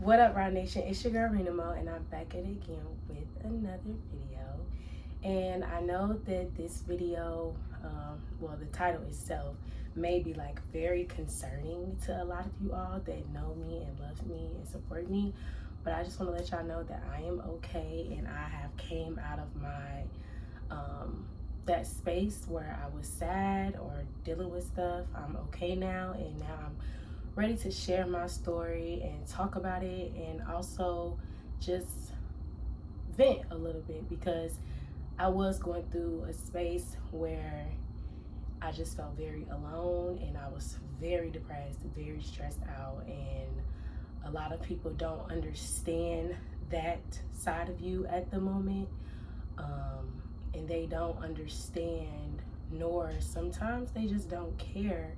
What up, Rod Nation? It's your girl Renamo, and I'm back at it again with another video. And I know that this video, well, the title itself may be like very concerning to a lot of you all that know me and love me and support me. But I just want to let y'all know that I am okay, and I have came out of my that space where I was sad or dealing with stuff. I'm okay now, and now I'm ready to share my story and talk about it, and also just vent a little bit, because I was going through a space where I just felt very alone, and I was very depressed, very stressed out, and a lot of people don't understand that side of you at the moment, and they don't understand, nor sometimes they just don't care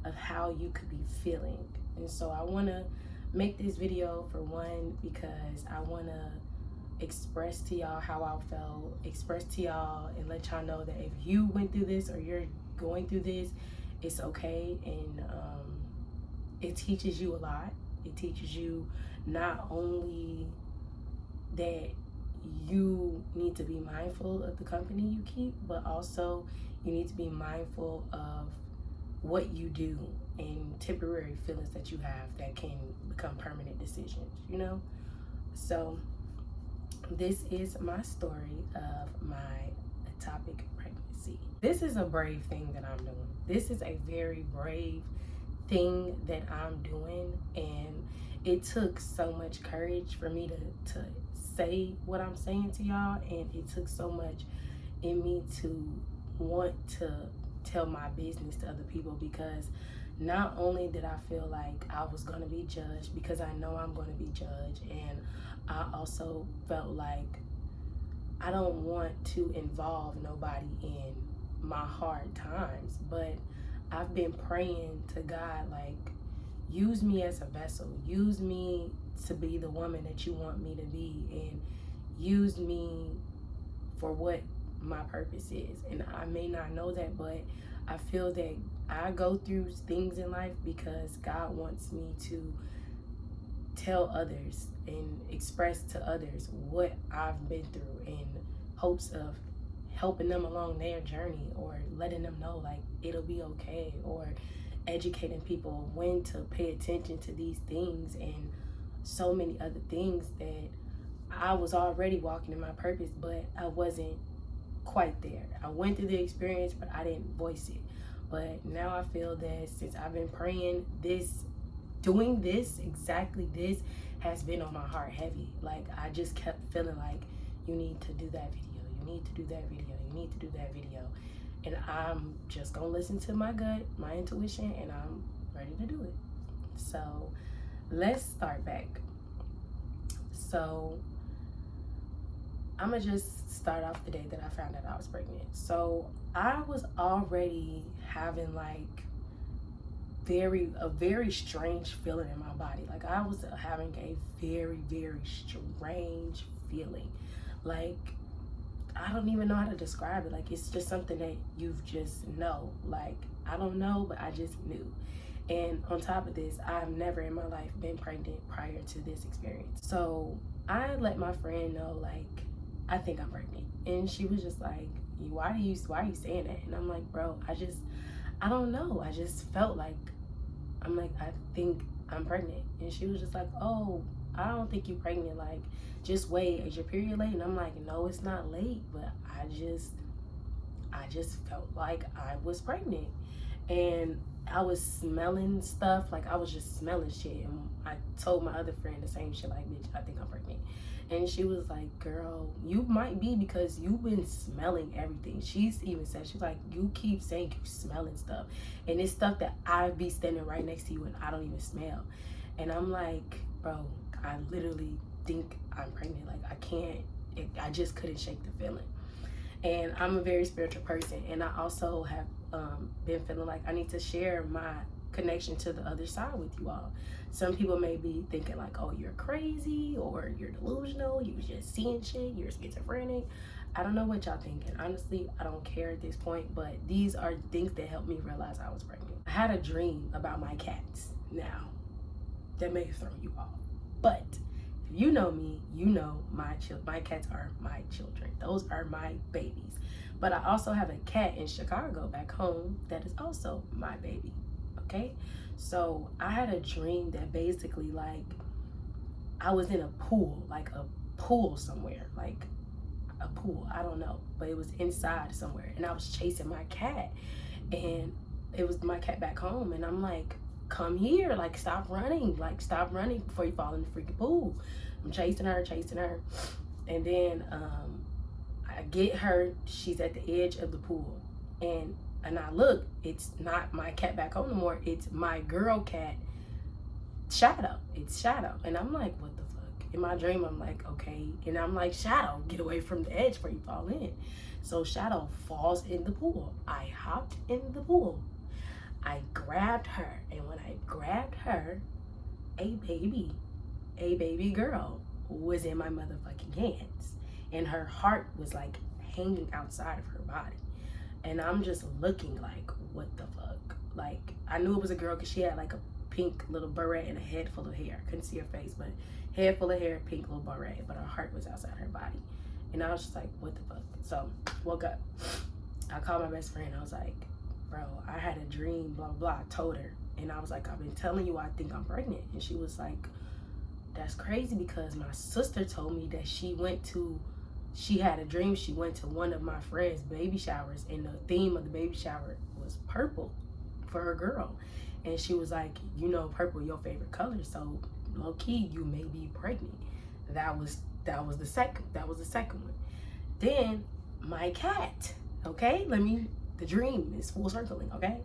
of how you could be feeling. And so I want to make this video, for one, because I want to express to y'all how I felt, express to y'all and let y'all know that if you went through this or you're going through this, it's okay. And it teaches you a lot. It teaches you not only that you need to be mindful of the company you keep, but also you need to be mindful of what you do and temporary feelings that you have that can become permanent decisions, you know? So this is my story of my ectopic pregnancy. This is a brave thing that I'm doing. This is a very brave thing that I'm doing, and it took so much courage for me to say what I'm saying to y'all, and it took so much in me to want to tell my business to other people, because not only did I feel like I was going to be judged, because I know I'm going to be judged, and I also felt like I don't want to involve nobody in my hard times. But I've been praying to God, like, use me as a vessel, use me to be the woman that you want me to be, and use me for what my purpose is. And I may not know that, but I feel that I go through things in life because God wants me to tell others and express to others what I've been through, in hopes of helping them along their journey, or letting them know like it'll be okay, or educating people when to pay attention to these things and so many other things that I was already walking in my purpose, but I wasn't quite there. I went through the experience, but I didn't voice it. But now I feel that since I've been praying, doing this, exactly this, has been on my heart heavy. Like, I just kept feeling like, you need to do that video, you need to do that video, you need to do that video. And I'm just gonna listen to my gut, my intuition, and I'm ready to do it. So let's start back. So I'm gonna just start off the day that I found out I was pregnant. So I was already having like a very strange feeling in my body. Like, I was having a very, very strange feeling. Like, I don't even know how to describe it. Like, it's just something that you just know. Like, I don't know, but I just knew. And on top of this, I've never in my life been pregnant prior to this experience. So I let my friend know, like, I think I'm pregnant. And she was just like, why are you saying that? And I'm like, bro, I don't know. I just felt like, I'm like, I think I'm pregnant. And she was just like, oh, I don't think you're pregnant. Like, just wait. Is your period late? And I'm like, no, it's not late, but I just felt like I was pregnant. And I was smelling stuff. Like, I was just smelling shit. And I told my other friend the same shit, like, bitch, I think I'm pregnant. And she was like, girl, you might be, because you've been smelling everything. She's even said, she's like, you keep saying you smelling stuff. And it's stuff that I be standing right next to you and I don't even smell. And I'm like, bro, I literally think I'm pregnant. Like, I just couldn't shake the feeling. And I'm a very spiritual person. And I also have been feeling like I need to share my connection to the other side with you all. Some people may be thinking like, oh, you're crazy, or you're delusional, you just seeing shit, you're schizophrenic. I don't know what y'all thinking. Honestly, I don't care at this point, but these are things that helped me realize I was pregnant. I had a dream about my cats now that may throw you off. But if you know me, you know my cats are my children. Those are my babies. But I also have a cat in Chicago back home that is also my baby. Okay? So I had a dream that basically, like, I was in a pool, like a pool somewhere, like a pool, I don't know, but it was inside somewhere, and I was chasing my cat, and it was my cat back home, and I'm like, come here, like, stop running before you fall in the freaking pool. I'm chasing her, and then I get her, she's at the edge of the pool, and I look, it's not my cat back home no more, it's my girl cat, Shadow. It's Shadow. And I'm like, what the fuck? In my dream, I'm like, okay. And I'm like, Shadow, get away from the edge before you fall in. So Shadow falls in the pool. I hopped in the pool. I grabbed her. And when I grabbed her, a baby girl was in my motherfucking hands. And her heart was like hanging outside of her body. And I'm just looking like, what the fuck? Like, I knew it was a girl because she had like a pink little beret and a head full of hair. Couldn't see her face, but head full of hair, pink little beret, but her heart was outside her body. And I was just like, what the fuck? So woke up. I called my best friend. I was like, bro, I had a dream, blah, blah, blah. I told her. And I was like, I've been telling you I think I'm pregnant. And she was like, that's crazy because my sister told me that she had a dream. She went to one of my friend's baby showers, and the theme of the baby shower was purple for her girl. And she was like, you know, purple your favorite color, so low key you may be pregnant. That was the second one. Then my cat, okay, the dream is full circling, okay?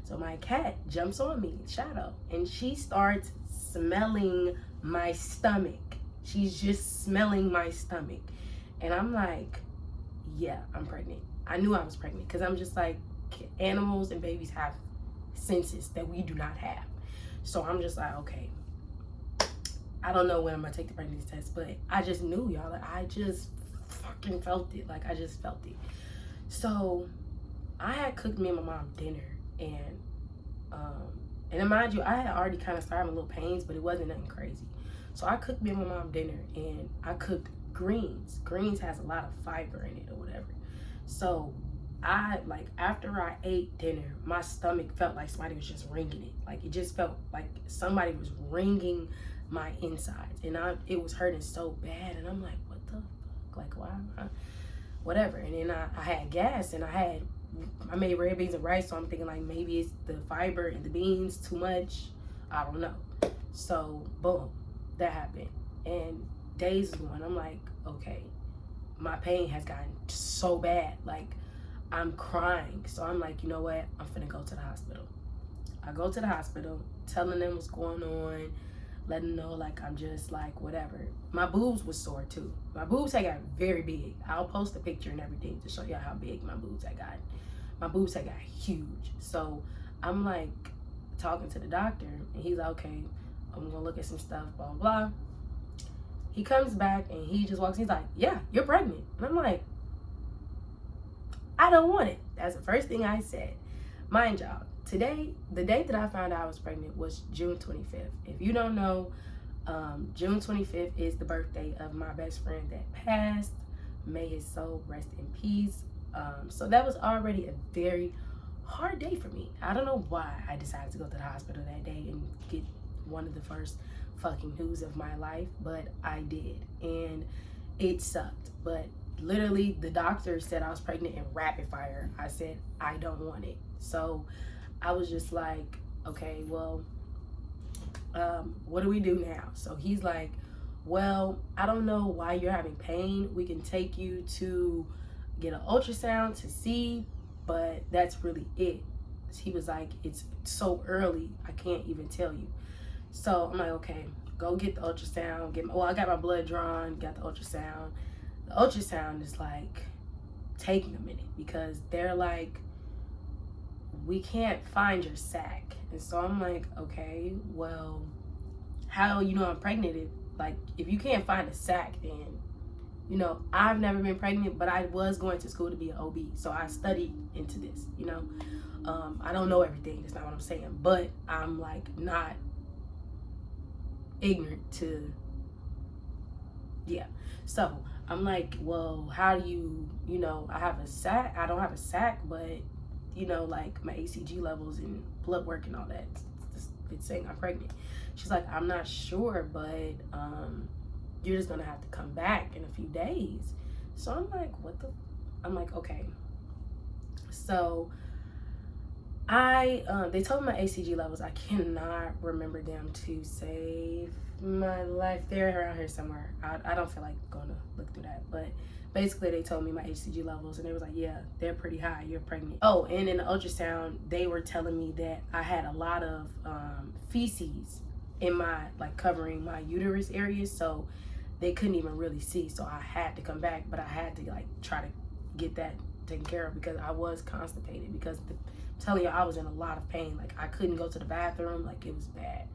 So my cat jumps on me, Shadow, and she starts smelling my stomach. She's just smelling my stomach. And I'm like, yeah, I'm pregnant. I knew I was pregnant because I'm just like, animals and babies have senses that we do not have. So I'm just like, okay, I don't know when I'm gonna take the pregnancy test, but I just knew, y'all. Like, I just fucking felt it. Like, I just felt it. So I had cooked me and my mom dinner, and then mind you, I had already kind of started with little pains, but it wasn't nothing crazy. So I cooked me and my mom dinner, and I cooked greens. Greens has a lot of fiber in it or whatever. So after I ate dinner, my stomach felt like somebody was just wringing it. Like, it just felt like somebody was wringing my insides, and it was hurting so bad. And I'm like, what the fuck? Like, why am I? Whatever. And then I had gas, and I made red beans and rice, so I'm thinking like maybe it's the fiber in the beans too much. I don't know. So boom, that happened, and days is going. I'm like, okay, my pain has gotten so bad. Like, I'm crying. So I'm like, you know what? I'm finna go to the hospital. I go to the hospital, telling them what's going on, letting them know, like, I'm just like, whatever. My boobs was sore too. My boobs had got very big. I'll post a picture and everything to show y'all how big my boobs had got. My boobs had got huge. So I'm like talking to the doctor, and he's like, okay, I'm gonna look at some stuff, blah, blah, blah. He comes back and he just walks, he's like, yeah, you're pregnant. And I'm like, I don't want it. That's the first thing I said. Mind y'all, today, the date that I found out I was pregnant was June 25th. If you don't know, June 25th is the birthday of my best friend that passed. May his soul rest in peace. So that was already a very hard day for me. I don't know why I decided to go to the hospital that day and get one of the first fucking news of my life, but I did, and it sucked. But literally, the doctor said I was pregnant in rapid fire. I said, I don't want it. So I was just like, okay, well, what do we do now? So he's like, well, I don't know why you're having pain. We can take you to get an ultrasound to see, but that's really it. He was like, it's so early, I can't even tell you. So I'm like, okay, go get the ultrasound. I got my blood drawn, got the ultrasound. The ultrasound is like taking a minute because they're like, we can't find your sac. And so I'm like, okay, well, how you know I'm pregnant? If you can't find a sac, then, you know, I've never been pregnant, but I was going to school to be an OB. So I studied into this, you know. I don't know everything, that's not what I'm saying, but I'm like not ignorant to, yeah. So I'm like, well, how do you know, I have a sac, I don't have a sac, but you know, like my ACG levels and blood work and all that, it's saying I'm pregnant. She's like, I'm not sure, but you're just gonna have to come back in a few days. So I'm like, I'm like, okay. So they told me my ACG levels. I cannot remember them to save my life. They're around here somewhere. I don't feel like going to look through that, but basically they told me my HCG levels, and they was like, yeah, they're pretty high, you're pregnant. Oh, and in the ultrasound, they were telling me that I had a lot of feces in my, like, covering my uterus area, so they couldn't even really see. So I had to come back, but I had to like try to get that taken care of because I was constipated, because I'm telling you, I was in a lot of pain. Like, I couldn't go to the bathroom, like, it was bad.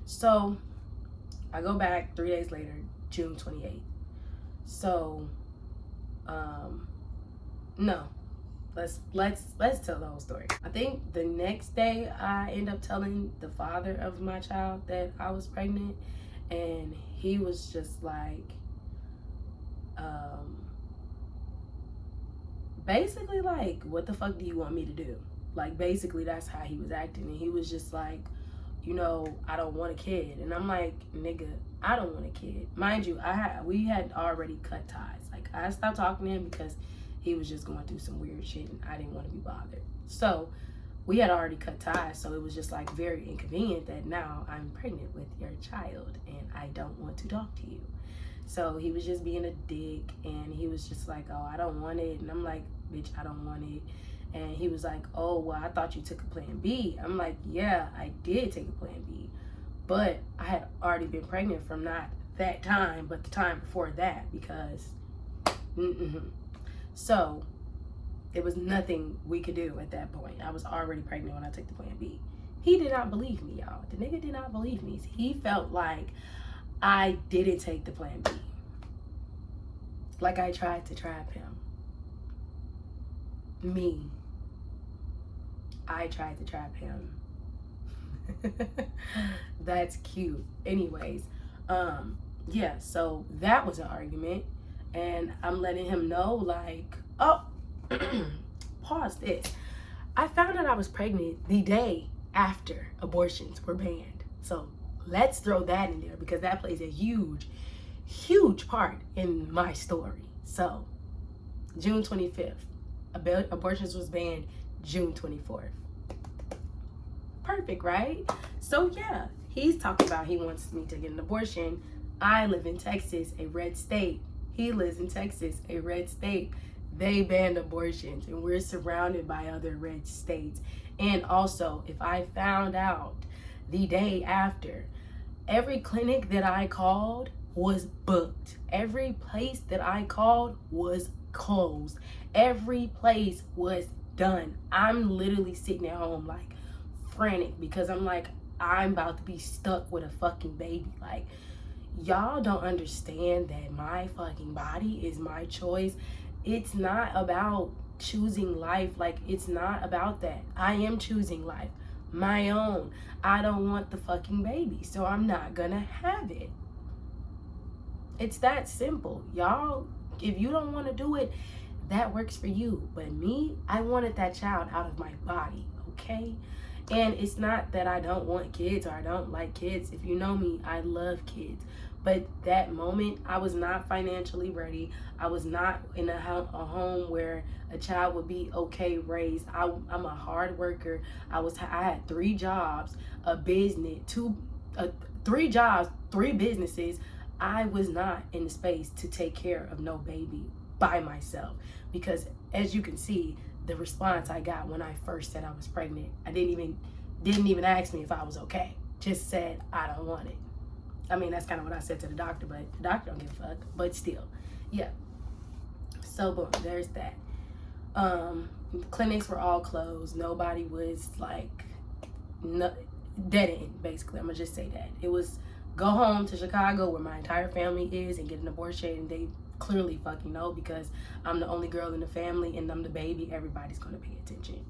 So I go back 3 days later, June 28th. So no, let's tell the whole story. I think the next day I end up telling the father of my child that I was pregnant, and he was just like, basically like, what the fuck do you want me to do? Like, basically that's how he was acting. And he was just like, you know, I don't want a kid. And I'm like, nigga, I don't want a kid. Mind you, we had already cut ties. Like, I stopped talking to him because he was just going through some weird shit and I didn't want to be bothered. So we had already cut ties, so it was just like very inconvenient that now I'm pregnant with your child and I don't want to talk to you. So he was just being a dick, and he was just like, oh, I don't want it. And I'm like, bitch, I don't want it. And he was like, oh, well, I thought you took a plan B. I'm like, yeah, I did take a plan B, but I had already been pregnant from not that time, but the time before that, because so there was nothing we could do at that point. I was already pregnant when I took the plan B. He did not believe me, y'all. The nigga did not believe me. He felt like I didn't take the plan B. Like I tried to trap him. Me. I tried to trap him. That's cute. Anyways, yeah, so that was an argument. And I'm letting him know, like, oh, pause this. I found out I was pregnant the day after abortions were banned. So let's throw that in there, because that plays a huge, huge part in my story. So June 25th, abortions was banned June 24th. Perfect, right? So yeah, he's talking about he wants me to get an abortion. I live in Texas, a red state. He lives in Texas, a red state. They banned abortions, and we're surrounded by other red states. And also, if I found out the day after, every clinic that I called was booked. Every place that I called was closed. Every place was done. I'm literally sitting at home like frantic, because I'm like, I'm about to be stuck with a fucking baby. Like, y'all don't understand that my fucking body is my choice. It's not about choosing life. Like, it's not about that. I am choosing life, my own. I don't want the fucking baby, so I'm not gonna have it. It's that simple, y'all. If you don't want to do it, that works for you. But me, I wanted that child out of my body, okay? And it's not that I don't want kids or I don't like kids. If you know me, I love kids. But that moment, I was not financially ready. I was not in a home where a child would be okay raised. I'm a hard worker. I had 3 jobs, a business, 3 jobs, 3 businesses. I was not in the space to take care of no baby by myself, because as you can see, the response I got when I first said I was pregnant, I didn't even ask me if I was okay. Just said, I don't want it. I mean, that's kind of what I said to the doctor, but the doctor don't give a fuck. But still, yeah. So boom, there's that. Clinics were all closed. Nobody was like, dead end, basically. I'm gonna just say that. It was go home to Chicago, where my entire family is, and get an abortion. And they clearly fucking know, because I'm the only girl in the family and I'm the baby. Everybody's gonna pay attention.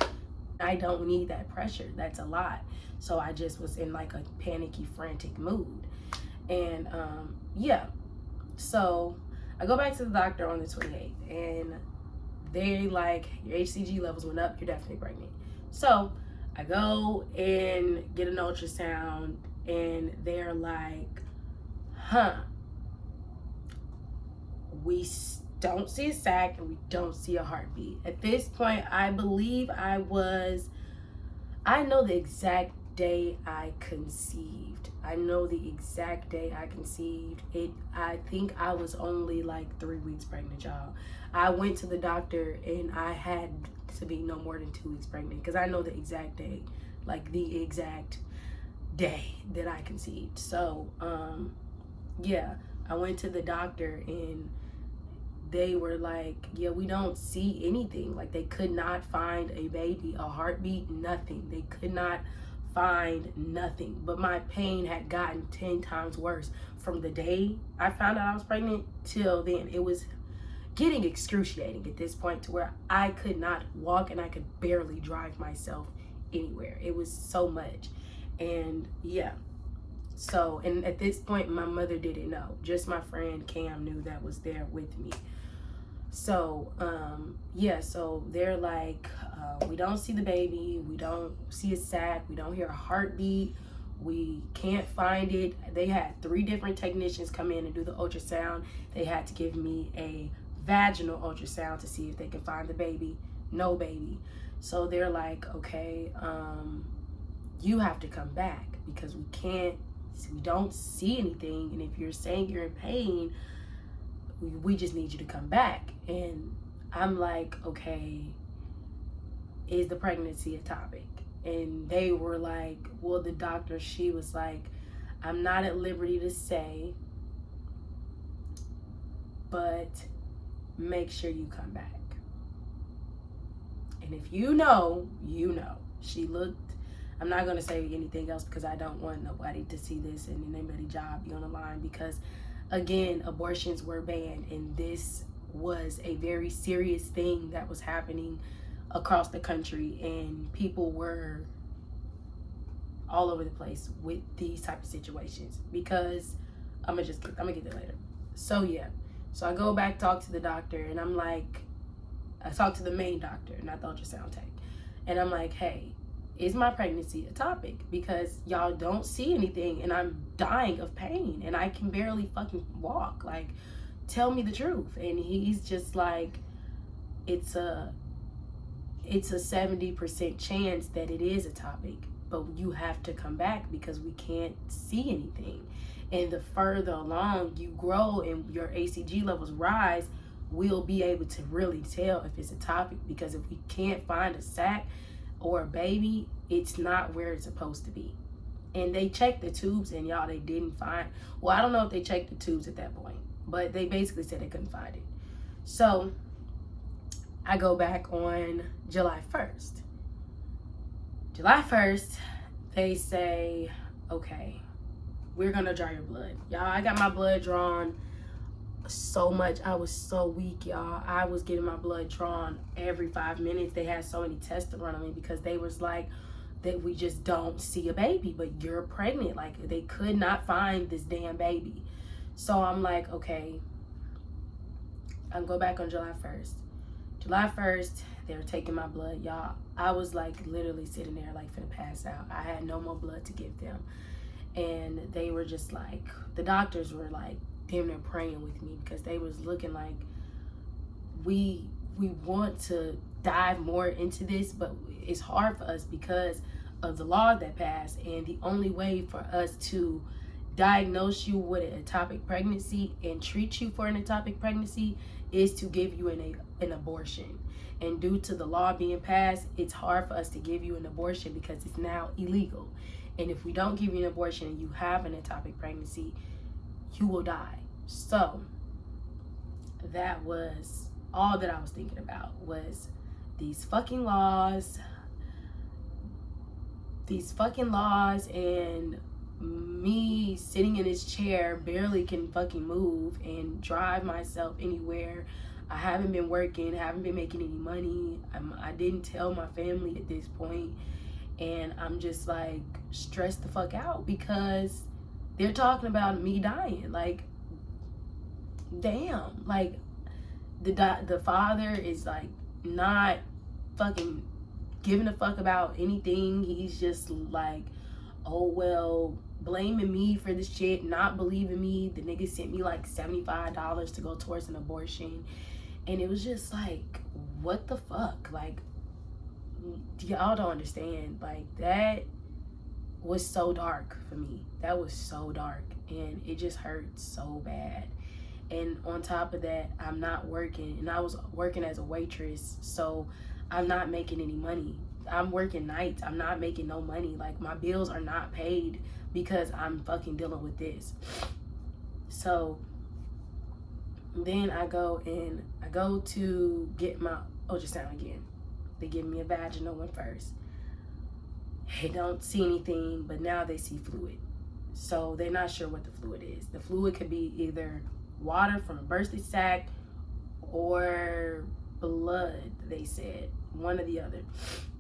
I don't need that pressure. That's a lot. So I just was in like a panicky, frantic mood. And yeah, so I go back to the doctor on the 28th, and they like, your HCG levels went up, you're definitely pregnant. So I go and get an ultrasound, and they're like, we don't see a sac and we don't see a heartbeat. At this point, I believe I know the exact day I conceived. I know the exact day I conceived. I think I was only like 3 weeks pregnant, y'all. I went to the doctor and I had to be no more than 2 weeks pregnant, because I know the exact day, like the exact day that I conceived. So, yeah, I went to the doctor and they were like, yeah, we don't see anything. Like, they could not find a baby, a heartbeat, nothing. They could not find nothing. But my pain had gotten 10 times worse from the day I found out I was pregnant till then. It was getting excruciating at this point, to where I could not walk and I could barely drive myself anywhere. It was so much. And yeah, so, and at this point my mother didn't know, just my friend Cam knew that was there with me. So yeah, so they're like, we don't see the baby, we don't see a sac, we don't hear a heartbeat, we can't find it. They had 3 different technicians come in and do the ultrasound. They had to give me a vaginal ultrasound to see if they can find the baby. No baby. So they're like, okay, you have to come back, because we don't see anything, and if you're saying you're in pain, we just need you to come back. And I'm like, okay, is the pregnancy ectopic? And they were like, well, the doctor, she was like, I'm not at liberty to say, but make sure you come back. And if you know, you know. She looked, I'm not going to say anything else, because I don't want nobody to see this and anybody's job be on the line, because again, abortions were banned, and this was a very serious thing that was happening across the country, and people were all over the place with these type of situations. Because I'm gonna get there later. So yeah, so I go back, talk to the doctor, and I'm like, I talk to the main doctor, not the ultrasound tech, and I'm like, hey, is my pregnancy ectopic? Because y'all don't see anything, and I'm dying of pain, and I can barely fucking walk. Like, tell me the truth. And he's just like, it's a 70% chance that it is ectopic, but you have to come back because we can't see anything. And the further along you grow and your HCG levels rise, we'll be able to really tell if it's ectopic, because if we can't find a sac or a baby, it's not where it's supposed to be. And they checked the tubes, and y'all, they didn't find, well, I don't know if they checked the tubes at that point, but they basically said they couldn't find it. So I go back on July 1st. July 1st, they say, okay, we're gonna draw your blood. Y'all, I got my blood drawn so much. I was so weak, y'all. I was getting my blood drawn every 5 minutes. They had so many tests to run on me, because they was like, that we just don't see a baby, but you're pregnant. Like, they could not find this damn baby. So I'm like, okay, I'll go back on July 1st. July 1st, they were taking my blood, y'all. I was like literally sitting there like finna pass out. I had no more blood to give them. And they were just like, the doctors were like damn near praying with me, because they was looking like, we want to dive more into this, but it's hard for us because of the law that passed. And the only way for us to diagnose you with an ectopic pregnancy and treat you for an ectopic pregnancy is to give you an abortion. And due to the law being passed, it's hard for us to give you an abortion, because it's now illegal. And if we don't give you an abortion and you have an ectopic pregnancy, you will die. So that was all that I was thinking about, was these fucking laws, and me sitting in this chair, barely can fucking move and drive myself anywhere. I haven't been working, haven't been making any money. I didn't tell my family at this point, and I'm just like stressed the fuck out, because they're talking about me dying. Like, damn. Like, the father is like not fucking giving a fuck about anything. He's just like, oh well, blaming me for this shit, not believing me. The nigga sent me like $75 to go towards an abortion. And it was just like, what the fuck? Like, y'all don't understand. Like, that was so dark for me. That was so dark. And it just hurt so bad. And on top of that, I'm not working. And I was working as a waitress. So I'm not making any money. I'm working nights. I'm not making no money. Like, my bills are not paid because I'm fucking dealing with this. So then I go to get my ultrasound again. They give me a vaginal one first. They don't see anything, but now they see fluid. So they're not sure what the fluid is. The fluid could be either water from a bursted sac or blood, they said. One or the other.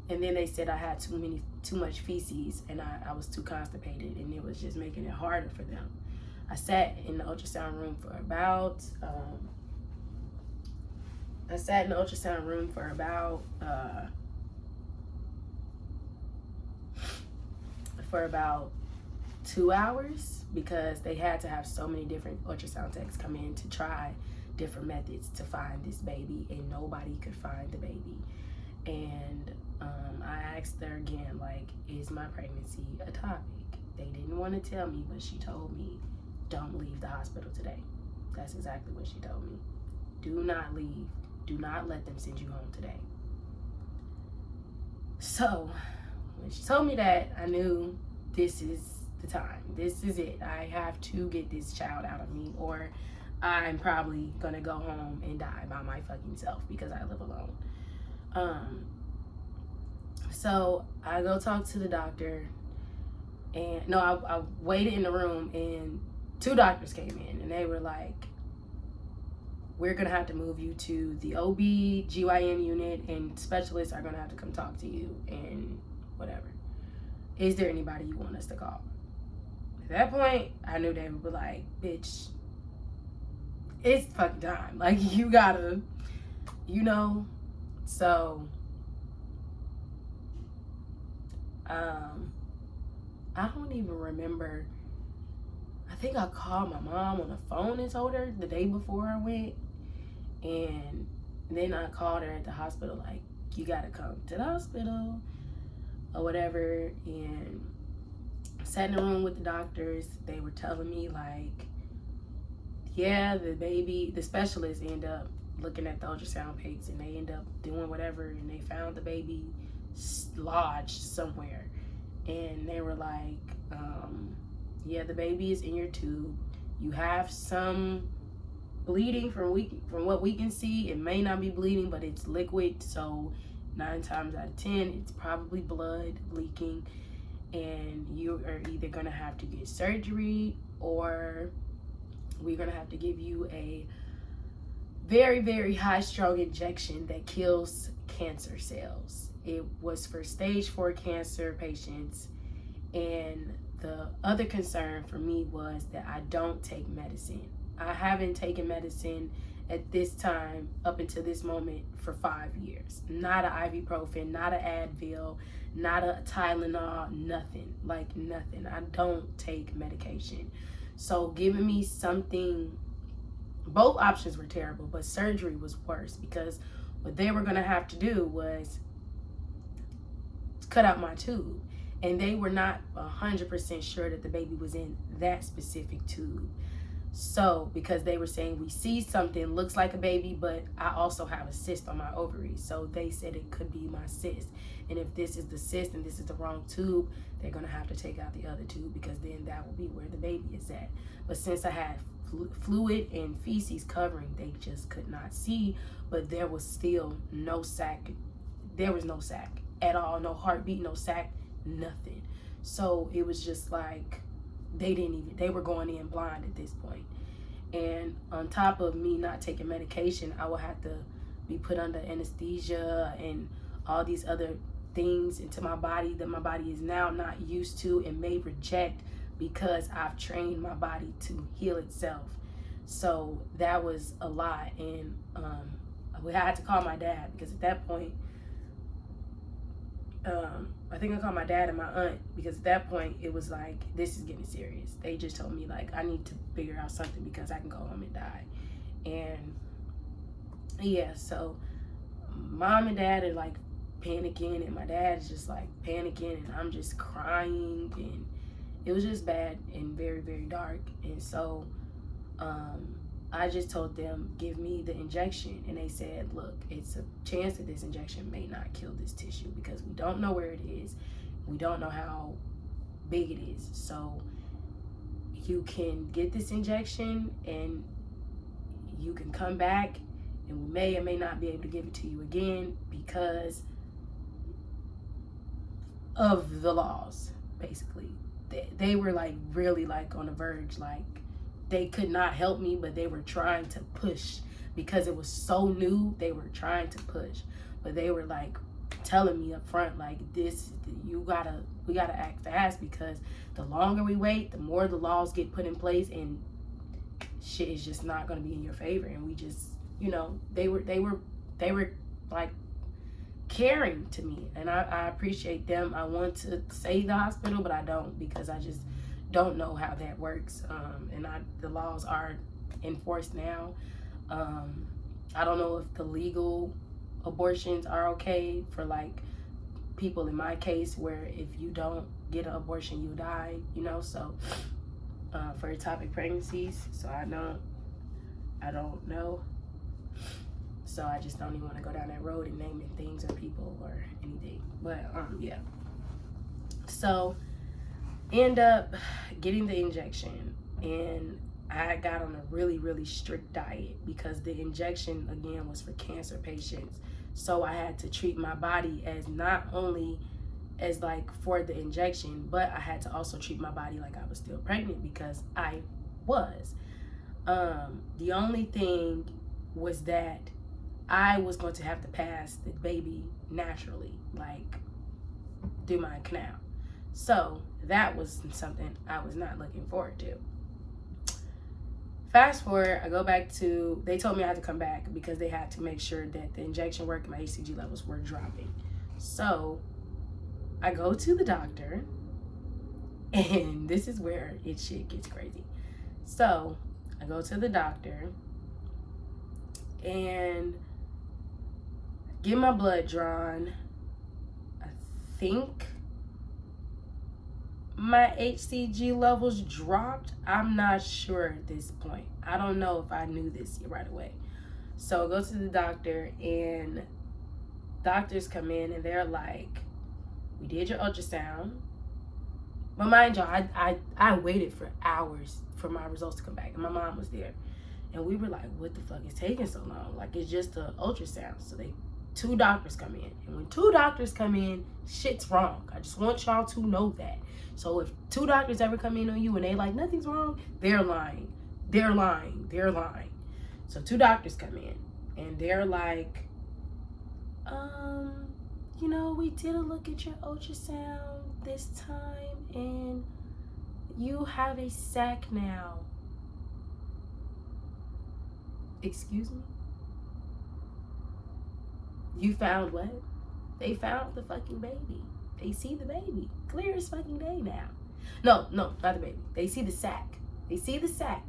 And then they said I had too much feces, and I was too constipated, and it was just making it harder for them. I sat in the ultrasound room for about for about 2 hours, because they had to have so many different ultrasound techs come in to try different methods to find this baby, and nobody could find the baby. And I asked her again, like, is my pregnancy ectopic? They didn't want to tell me, but she told me, don't leave the hospital today. That's exactly what she told me. Do not leave. Do not let them send you home today. So when she told me that, I knew this is the time. This is it. I have to get this child out of me, or I'm probably gonna go home and die by my fucking self because I live alone. So I go talk to the doctor, and I waited in the room, and 2 doctors came in, and they were like, we're gonna have to move you to the OB/GYN unit, and specialists are gonna have to come talk to you and whatever. Is there anybody you want us to call? At that point, I knew they would be like, bitch, it's fucking time. Like, you gotta, so I don't even remember. I think I called my mom on the phone and told her the day before I went, and then I called her at the hospital, like, you gotta come to the hospital or whatever. And sat in the room with the doctors. They were telling me, like, yeah, the specialists end up looking at the ultrasound pics, and they end up doing whatever, and they found the baby lodged somewhere. And they were like, yeah, the baby is in your tube. You have some bleeding from what we can see. It may not be bleeding, but it's liquid. So 9 times out of 10, it's probably blood leaking. And you are either gonna have to get surgery, or we're gonna have to give you a very, very high strong injection that kills cancer cells. It was for stage 4 cancer patients. And the other concern for me was that I don't take medicine. I haven't taken medicine at this time, up until this moment, for 5 years. Not an ibuprofen, not an Advil, not a Tylenol, nothing. Like, nothing. I don't take medication. So giving me something, both options were terrible, but surgery was worse, because what they were gonna have to do was cut out my tube. And they were not 100% sure that the baby was in that specific tube. So, because they were saying, we see something, looks like a baby, but I also have a cyst on my ovaries. So they said it could be my cyst. And if this is the cyst and this is the wrong tube, they're gonna have to take out the other tube, because then that will be where the baby is at. But since I had fluid and feces covering, they just could not see. But there was still no sac. There was no sac at all. No heartbeat, no sac, nothing. So it was just like, they were going in blind at this point. And on top of me not taking medication, I would have to be put under anesthesia and all these other things into my body that my body is now not used to and may reject because I've trained my body to heal itself. So that was a lot. And we had to call my dad, because at that point, I think I called my dad and my aunt, because at that point it was like, this is getting serious. They just told me like, I need to figure out something because I can go home and die. And yeah, so mom and dad are like panicking, and my dad is just like panicking, and I'm just crying, and it was just bad and very, very dark. And so I just told them, give me the injection. And they said, look, it's a chance that this injection may not kill this tissue, because we don't know where it is. We don't know how big it is. So you can get this injection and you can come back, and we may or may not be able to give it to you again because of the laws, basically. They were like really like on the verge, like they could not help me, but they were trying to push because it was so new. They were trying to push, but they were like telling me up front, like, we gotta act fast, because the longer we wait, the more the laws get put in place, and shit is just not gonna be in your favor. And we just, you know, they were like caring to me, and I appreciate them. I want to say the hospital, but I don't, because I just don't know how that works. And the laws are enforced now. I don't know if the legal abortions are okay for like people in my case, where if you don't get an abortion, you die, you know. So for ectopic pregnancies, so I don't know. So I just don't even want to go down that road and naming things or people or anything. But yeah. So end up getting the injection, and I got on a really, really strict diet, because the injection again was for cancer patients. So I had to treat my body as not only as like for the injection, but I had to also treat my body like I was still pregnant, because I was. The only thing was that I was going to have to pass the baby naturally, like through my canal. So that was something I was not looking forward to. Fast forward, I go back to, they told me I had to come back because they had to make sure that the injection worked and my HCG levels were dropping. So I go to the doctor, and this is where shit gets crazy. So I go to the doctor and get my blood drawn. I think my HCG levels dropped. I'm not sure at this point. I don't know if I knew this right away. So I go to the doctor, and doctors come in, and they're like, we did your ultrasound. But mind y'all, I waited for hours for my results to come back, and my mom was there. And we were like, what the fuck is taking so long? Like, it's just an ultrasound. So two doctors come in. And when two doctors come in, shit's wrong. I just want y'all to know that. So if two doctors ever come in on you and they like, nothing's wrong, they're lying. They're lying. They're lying. So two doctors come in, and they're like, you know, we did a look at your ultrasound this time, and you have a sac now. Excuse me? You found what? They found the fucking baby. They see the baby. Clear as fucking day now. No, not the baby. They see the sac. They see the sac.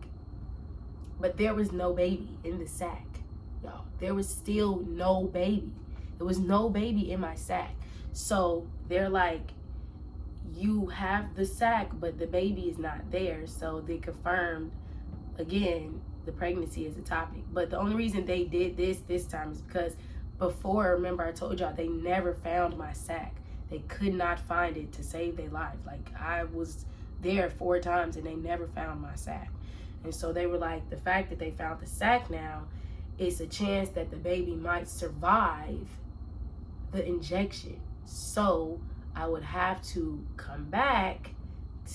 But there was no baby in the sac, y'all. There was still no baby. There was no baby in my sac. So they're like, you have the sac, but the baby is not there. So they confirmed, again, the pregnancy is ectopic. But the only reason they did this time is because before, remember I told y'all, they never found my sac. They could not find it to save their life. Like, I was there 4 times and they never found my sac. And so they were like, the fact that they found the sac now, it's a chance that the baby might survive the injection. So I would have to come back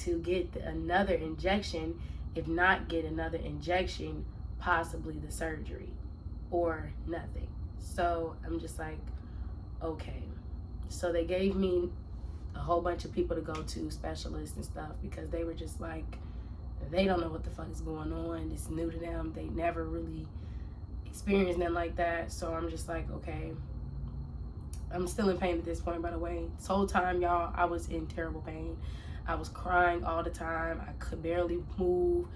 to get another injection, if not get another injection, possibly the surgery or nothing. So I'm just like, okay. So they gave me a whole bunch of people to go to, specialists and stuff, because they were just like, they don't know what the fuck is going on. It's new to them. They never really experienced nothing like that. So I'm just like, okay. I'm still in pain at this point, by the way. This whole time, y'all, I was in terrible pain. I was crying all the time. I could barely move.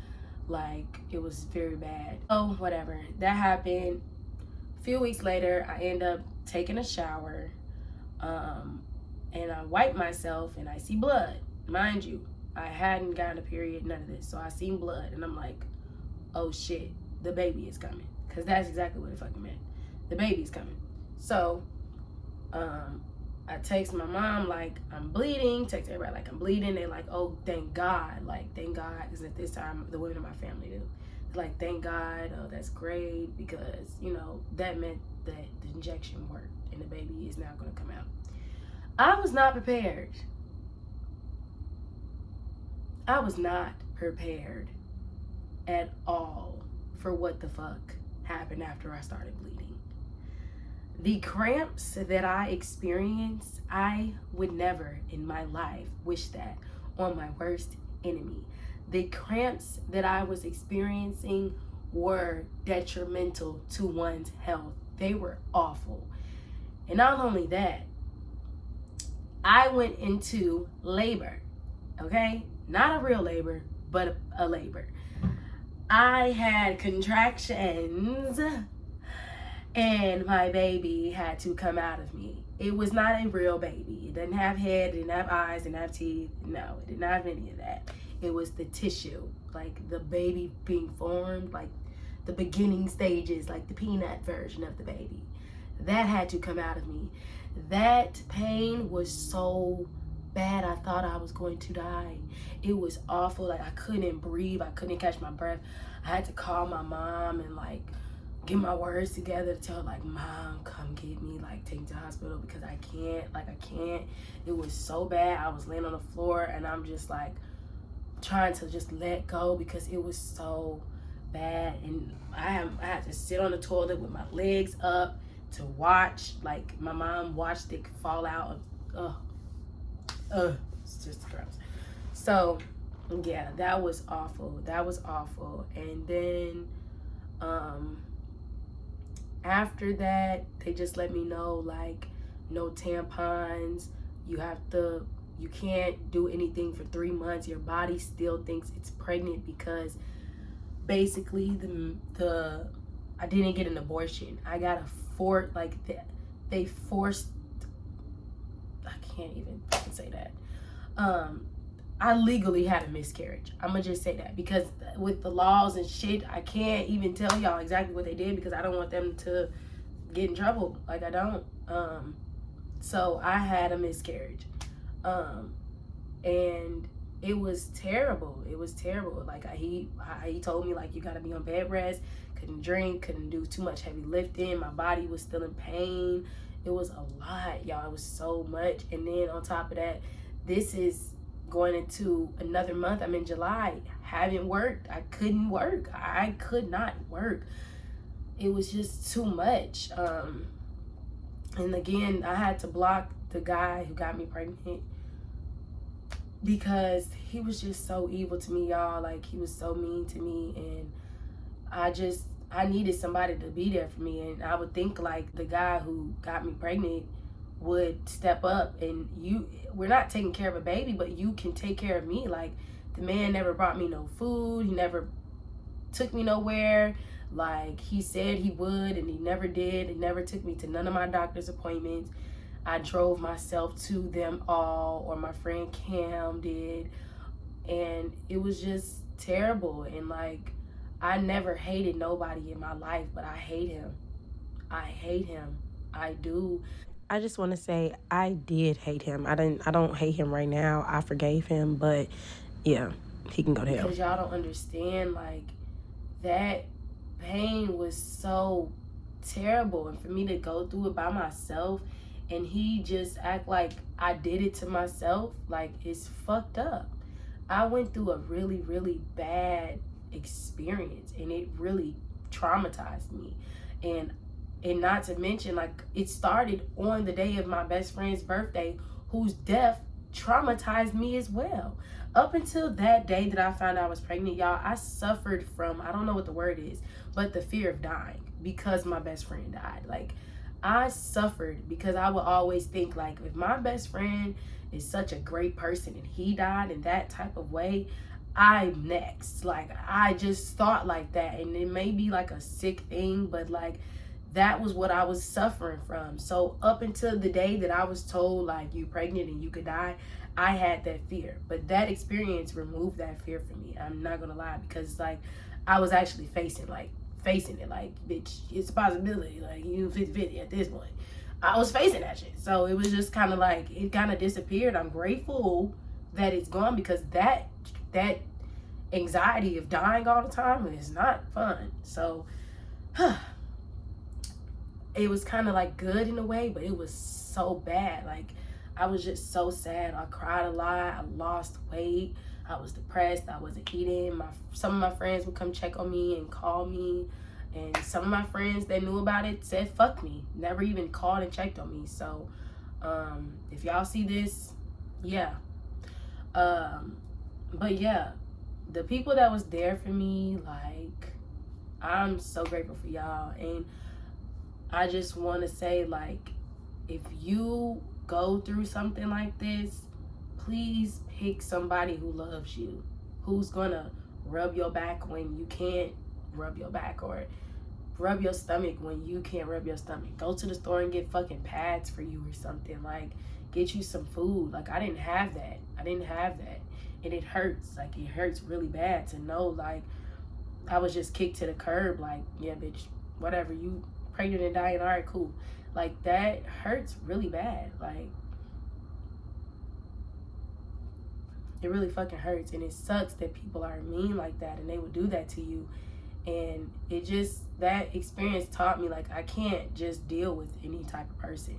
Like, it was very bad. Oh, whatever. That happened. A few weeks later, I end up taking a shower. And I wipe myself and I see blood. Mind you, I hadn't gotten a period, none of this. So I seen blood and I'm like, oh shit, the baby is coming. Because that's exactly what it fucking meant. The baby's coming. So I text my mom like I'm bleeding, text everybody like I'm bleeding. They're like, oh, thank God. Like, thank God. Because at this time, the women in my family do. They're like, thank God. Oh, that's great. Because, you know, that meant that the injection worked and the baby is now going to come out. I was not prepared. I was not prepared at all for what the fuck happened after I started bleeding. The cramps that I experienced, I would never in my life wish that on my worst enemy. The cramps that I was experiencing were detrimental to one's health. They were awful. And not only that, I went into labor, okay? Not a real labor, but a labor. I had contractions and my baby had to come out of me. It was not a real baby. It didn't have head, it didn't have eyes, it didn't have teeth. No, it didn't have any of that. It was the tissue, like the baby being formed, like the beginning stages, like the peanut version of the baby. That had to come out of me. That pain was so bad, I thought I was going to die. It was awful. Like, I couldn't breathe. I couldn't catch my breath. I had to call my mom and like get my words together to tell her, like, Mom, come get me, like, take me to the hospital because I can't. It was so bad. I was laying on the floor and I'm just like trying to just let go because it was so bad. And I had to sit on the toilet with my legs up to watch, like, my mom watched it fall out of, it's just gross. So yeah, that was awful. And then after that, they just let me know, like, no tampons, you can't do anything for 3 months. Your body still thinks it's pregnant because basically I didn't get an abortion. I got they forced, I can't even say that. I legally had a miscarriage. I'm gonna just say that because with the laws and shit, I can't even tell y'all exactly what they did because I don't want them to get in trouble. Like, I don't. So I had a miscarriage. And it was terrible. Like, he told me, like, you gotta be on bed rest, couldn't drink, couldn't do too much heavy lifting. My body was still in pain. It was a lot, y'all. It was so much. And then on top of that, this is going into another month. I'm in July. Haven't worked. I couldn't work. I could not work. It was just too much. And again, I had to block the guy who got me pregnant because he was just so evil to me, y'all. Like, he was so mean to me, and I needed somebody to be there for me. And I would think, like, the guy who got me pregnant would step up and we're not taking care of a baby, but you can take care of me. Like, the man never brought me no food. He never took me nowhere. Like, he said he would, and he never did. He never took me to none of my doctor's appointments. I drove myself to them all, or my friend Cam did. And it was just terrible. And, like, I never hated nobody in my life, but I hate him. I do. I just want to say I did hate him. I don't hate him right now. I forgave him, but yeah, he can go to hell. Because y'all don't understand, like, that pain was so terrible, and for me to go through it by myself and he just act like I did it to myself, like, it's fucked up. I went through a really, really bad experience, and it really traumatized me. And not to mention, like, it started on the day of my best friend's birthday, whose death traumatized me as well. Up until that day that I found out I was pregnant, y'all, I suffered from, I don't know what the word is, but the fear of dying because my best friend died. Like, I suffered because I would always think, like, if my best friend is such a great person and he died in that type of way, I'm next. Like, I just thought like that. And it may be like a sick thing, but like, that was what I was suffering from. So up until the day that I was told, like, you pregnant and you could die, I had that fear. But that experience removed that fear from me. I'm not gonna lie, because like, I was actually facing it, like, bitch, it's a possibility. Like, you 50-50 at this point. I was facing that shit. So it was just kind of like, it kind of disappeared. I'm grateful that it's gone, because that anxiety of dying all the time is not fun. So it was kind of like good in a way, but it was so bad. Like, I was just so sad. I cried a lot. I lost weight. I was depressed. I wasn't eating. Some of my friends would come check on me and call me. And some of my friends that knew about it said, fuck me. Never even called and checked on me. So, if y'all see this, yeah. But yeah, the people that was there for me, like, I'm so grateful for y'all. And I just want to say, like, if you go through something like this, please pick somebody who loves you, who's gonna rub your back when you can't rub your back, or rub your stomach when you can't rub your stomach. Go to the store and get fucking pads for you or something. Like, get you some food. Like, I didn't have that. And it hurts. Like, it hurts really bad to know, like, I was just kicked to the curb. Like, yeah, bitch, whatever, you pregnant and dying, all right, cool. Like, that hurts really bad. Like, it really fucking hurts. And it sucks that people are mean like that and they would do that to you. And it just, that experience taught me, like, I can't just deal with any type of person,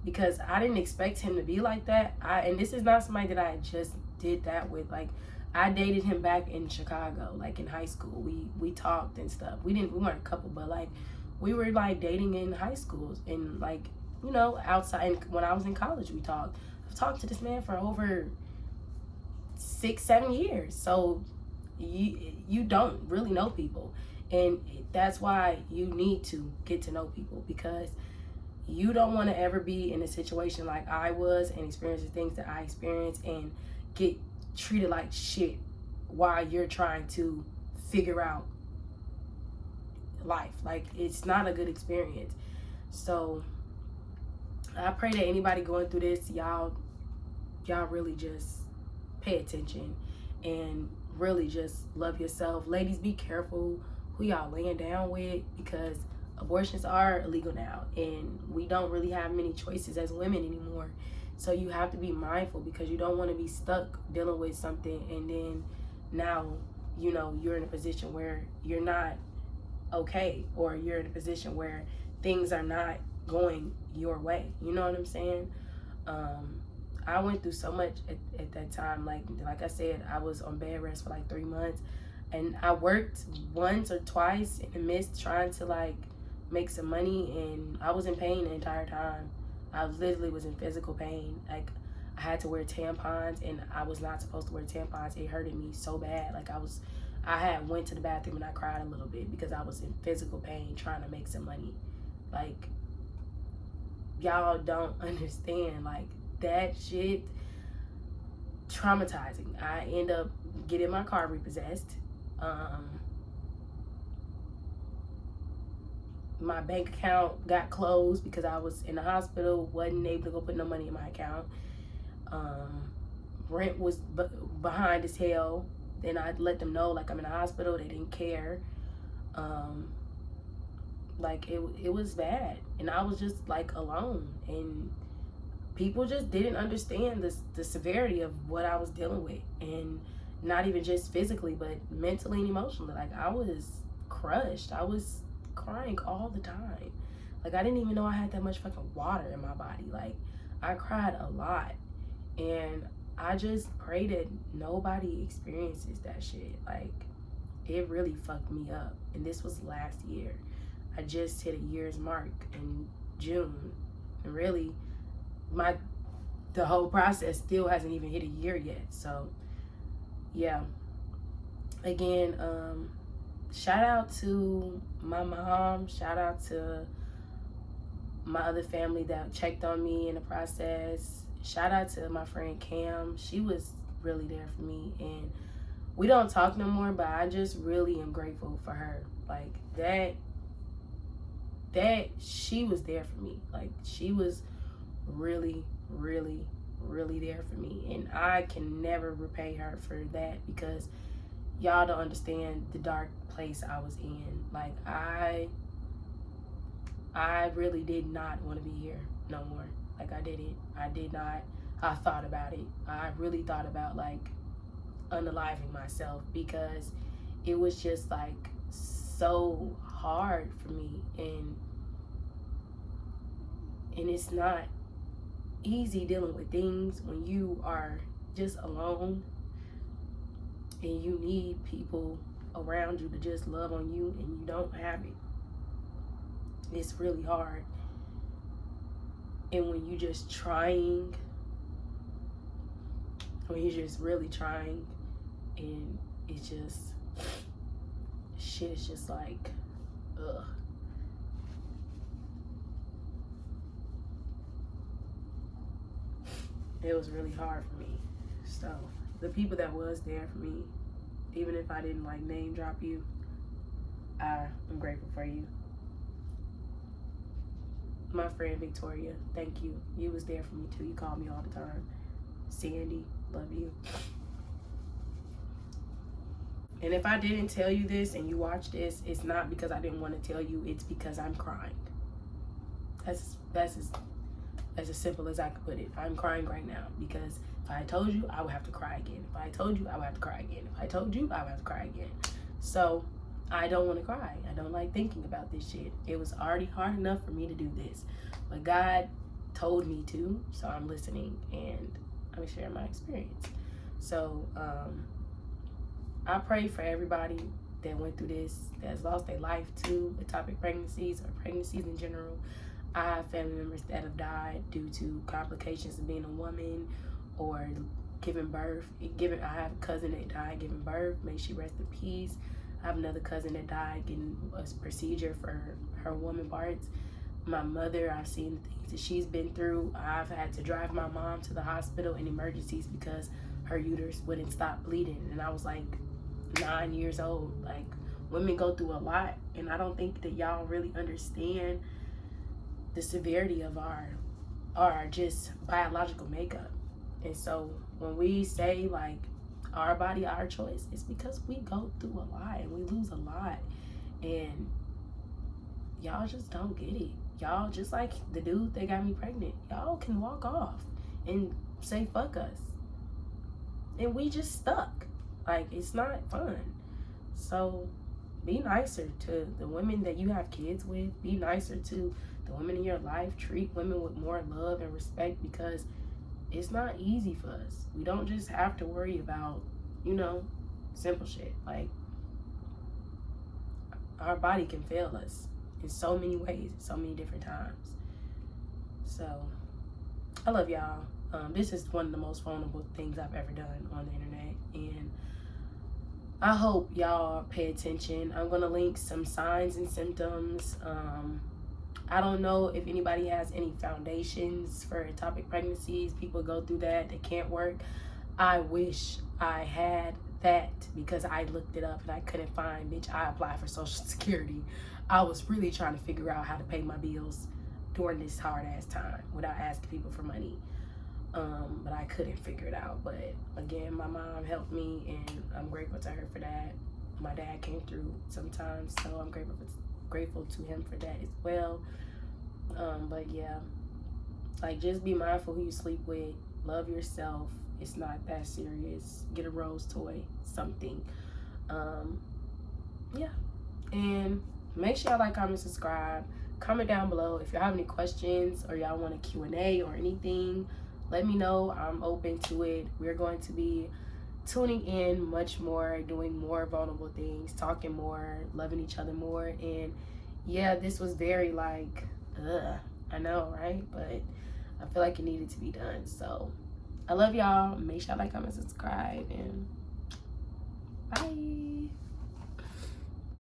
because I didn't expect him to be like that. And this is not somebody that I just did that with. Like, I dated him back in Chicago, like in high school. We talked and stuff. We weren't a couple, but like, we were like dating in high school, and like, you know, outside. When I was in college, we talked. I've talked to this man for over 6-7 years. So you don't really know people, and that's why you need to get to know people, because you don't want to ever be in a situation like I was and experience the things that I experienced and get treated like shit while you're trying to figure out life. Like, it's not a good experience. So I pray that anybody going through this, y'all really just pay attention and really just love yourself. Ladies, be careful who y'all laying down with, because abortions are illegal now and we don't really have many choices as women anymore. So you have to be mindful, because you don't want to be stuck dealing with something and then now, you know, you're in a position where you're not okay, or you're in a position where things are not going your way. You know what I'm saying? I went through so much at that time. Like I said, I was on bed rest for like 3 months, and I worked once or twice in the midst trying to like make some money, and I was in pain the entire time. I literally was in physical pain. Like, I had to wear tampons, and I was not supposed to wear tampons. It hurted me so bad. Like, I had went to the bathroom and I cried a little bit because I was in physical pain trying to make some money. Like, y'all don't understand. Like, that shit traumatizing. I end up getting my car repossessed. My bank account got closed because I was in the hospital, wasn't able to go put no money in my account. Rent was behind as hell. Then I let them know, like, I'm in the hospital. They didn't care. Like, it was bad. And I was just, like, alone. And people just didn't understand the severity of what I was dealing with. And not even just physically, but mentally and emotionally. Like, I was crushed. I was crying all the time. Like, I didn't even know I had that much fucking water in my body. Like, I cried a lot. And I just pray that nobody experiences that shit. Like, it really fucked me up. And this was last year. I just hit a year's mark in June. And really, the whole process still hasn't even hit a year yet. So yeah, again, shout out to my mom, shout out to my other family that checked on me in the process. Shout out to my friend Cam. She was really there for me, and we don't talk no more, but I just really am grateful for her. Like that she was there for me. Like she was really, really, really there for me, and I can never repay her for that, because y'all don't understand the dark place I was in. Like I really did not want to be here no more. Like I did not. I thought about it. I really thought about like unaliving myself, because it was just like so hard for me, and it's not easy dealing with things when you are just alone and you need people around you to just love on you, and you don't have it. It's really hard. And when you just trying, when you're just really trying, and it's just, shit is just like, ugh. It was really hard for me. So the people that was there for me, even if I didn't like name drop you, I'm grateful for you. My friend Victoria, thank you. You was there for me too. You called me all the time. Sandy, love you. And if I didn't tell you this and you watch this, it's not because I didn't want to tell you. It's because I'm crying. That's as simple as I could put it. I'm crying right now, because if I told you, I would have to cry again. If I told you, I would have to cry again. If I told you, I would have to cry again. So I don't want to cry. I don't like thinking about this shit. It was already hard enough for me to do this, but God told me to, so I'm listening, and I'm sharing my experience. So I pray for everybody that went through this, that's lost their life to ectopic pregnancies or pregnancies in general. I have family members that have died due to complications of being a woman or giving birth. I have a cousin that died giving birth. May she rest in peace. I have another cousin that died getting a procedure for her woman parts. My mother, I've seen the things that she's been through. I've had to drive my mom to the hospital in emergencies because her uterus wouldn't stop bleeding. And I was like 9 years old. Like, women go through a lot, and I don't think that y'all really understand the severity of our just biological makeup. And so when we say like our body, our choice, it's because we go through a lot and we lose a lot, and y'all just don't get it. Y'all, just like the dude that got me pregnant, y'all can walk off and say fuck us, and we just stuck. Like, it's not fun. So be nicer to the women that you have kids with. Be nicer to the women in your life. Treat women with more love and respect, because it's not easy for us. We don't just have to worry about, simple shit. Like, our body can fail us in so many ways, so many different times. So I love y'all. This is one of the most vulnerable things I've ever done on the internet, and I hope y'all pay attention. I'm gonna link some signs and symptoms. I don't know if anybody has any foundations for ectopic pregnancies. People go through that, they can't work. I wish I had that, because I looked it up and I couldn't find, bitch, I applied for Social Security. I was really trying to figure out how to pay my bills during this hard ass time without asking people for money. But I couldn't figure it out. But again, my mom helped me, and I'm grateful to her for that. My dad came through sometimes, so I'm grateful to him for that as well. But yeah, like, just be mindful who you sleep with. Love yourself. It's not that serious. Get a rose toy, something. Yeah, and make sure y'all like, comment, subscribe. Comment down below if y'all have any questions or y'all want a Q&A or anything. Let me know. I'm open to it. We're going to be tuning in much more, doing more vulnerable things, talking more, loving each other more. And yeah, this was very like, I know, right? But I feel like it needed to be done. So I love y'all. Make sure y'all like, comment, subscribe, and bye.